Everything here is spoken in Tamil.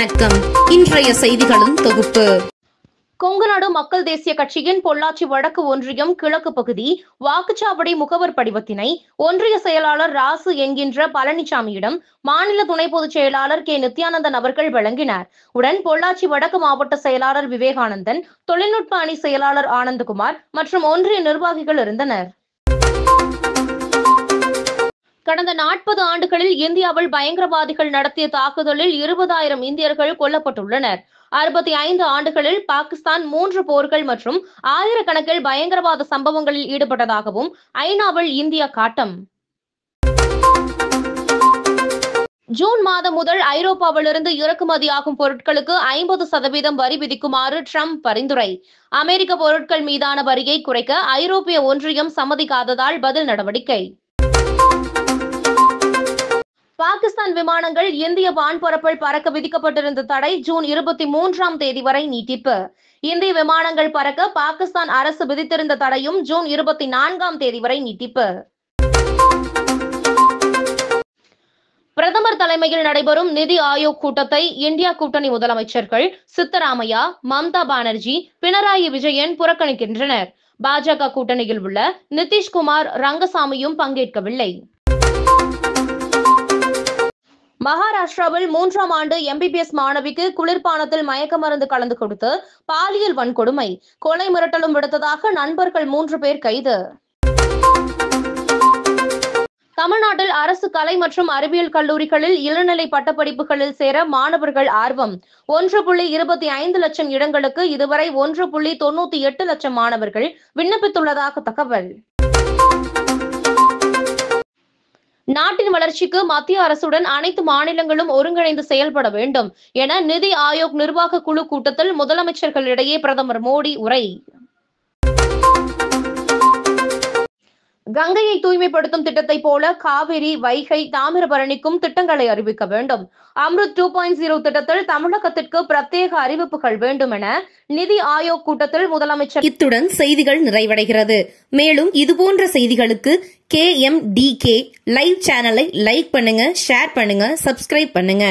வணக்கம். இன்றைய செய்திகளின் தொகுப்பு. கொங்குநாடு மக்கள் தேசிய கட்சியின் பொள்ளாச்சி வடக்கு ஒன்றியம் கிழக்கு பகுதி வாக்குச்சாவடி முகவர் படிவத்தினை ஒன்றிய செயலாளர் ராசு என்கின்ற பழனிசாமியிடம் மாநில துணை பொதுச் செயலாளர் கே நித்யானந்தன் அவர்கள் வழங்கினார். உடன் பொள்ளாச்சி வடக்கு மாவட்ட செயலாளர் விவேகானந்தன், தொழில்நுட்ப அணி செயலாளர் ஆனந்தகுமார் மற்றும் ஒன்றிய நிர்வாகிகள் இருந்தனர். கடந்த 40 ஆண்டுகளில் இந்தியாவில் பயங்கரவாதிகள் நடத்திய தாக்குதலில் 20,000 இந்தியர்கள் கொல்லப்பட்டுள்ளனர். 65 ஆண்டுகளில் பாகிஸ்தான் 3 போர்கள் மற்றும் ஆயிரக்கணக்கில் பயங்கரவாத சம்பவங்களில் ஈடுபட்டதாகவும் ஐநாவில் இந்தியா காட்டம். ஜூன் மாதம் முதல் ஐரோப்பாவிலிருந்து இறக்குமதியாகும் பொருட்களுக்கு 50% வரி விதிக்குமாறு ட்ரம்ப் பரிந்துரை. அமெரிக்க பொருட்கள் மீதான வரியை குறைக்க ஐரோப்பிய ஒன்றியம் சம்மதிக்காததால் பதில் நடவடிக்கை. பாகிஸ்தான் விமானங்கள் இந்திய வான்பரப்பில் பறக்க விதிக்கப்பட்டிருந்த தடை ஜூன் 23ஆம் தேதி வரை நீட்டிப்பு. இந்திய விமானங்கள் பறக்க பாகிஸ்தான் அரசு விதித்திருந்த தடையும் ஜூன் 24ஆம் தேதி வரை நீட்டிப்பு. பிரதமர் தலைமையில் நடைபெறும் நிதி ஆயோக் கூட்டத்தை இந்தியா கூட்டணி முதலமைச்சர்கள் சித்தராமையா, மம்தா பானர்ஜி, பினராயி விஜயன் புறக்கணிக்கின்றனர். பாஜக கூட்டணியில் உள்ள நிதிஷ்குமார், ரங்கசாமியும் பங்கேற்கவில்லை. மகாராஷ்டிராவில் 3ஆம் ஆண்டு MBBS மாணவிக்கு குளிர்பானத்தில் மயக்க மருந்து கலந்து கொடுத்து பாலியல் வன்கொடுமை, கொலை மிரட்டலும் விடுத்ததாக நண்பர்கள் 3 பேர் கைது. தமிழ்நாட்டில் அரசு கலை மற்றும் அறிவியல் கல்லூரிகளில் இளநிலை பட்டப்படிப்புகளில் சேர மாணவர்கள் ஆர்வம். 1.25 லட்சம் இடங்களுக்கு இதுவரை 1.98 லட்சம் மாணவர்கள் விண்ணப்பித்துள்ளதாக தகவல். நாட்டின் வளர்ச்சிக்கு மத்திய அரசுடன் அனைத்து மாநிலங்களும் ஒருங்கிணைந்து செயல்பட வேண்டும் என நிதி ஆயோக் நிர்வாக குழு கூட்டத்தில் முதலமைச்சர்களிடையே பிரதமர் மோடி உரை. கங்கையை தூய்மைப்படுத்தும் திட்டத்தை போல காவிரி, வைகை, தாமிரபரணிக்கும் திட்டங்களை அறிவிக்க வேண்டும். அம்ருத் 2.0 திட்டத்தில் தமிழகத்திற்கு பிரத்யேக அறிவிப்புகள் வேண்டும் என நிதி ஆயோக் கூட்டத்தில் முதலமைச்சர். இத்துடன் செய்திகள் நிறைவடைகிறது. மேலும் இதுபோன்ற செய்திகளுக்கு KMDK லைவ் சேனலை லைக் பண்ணுங்க, ஷேர் பண்ணுங்க, சப்ஸ்கிரைப் பண்ணுங்க.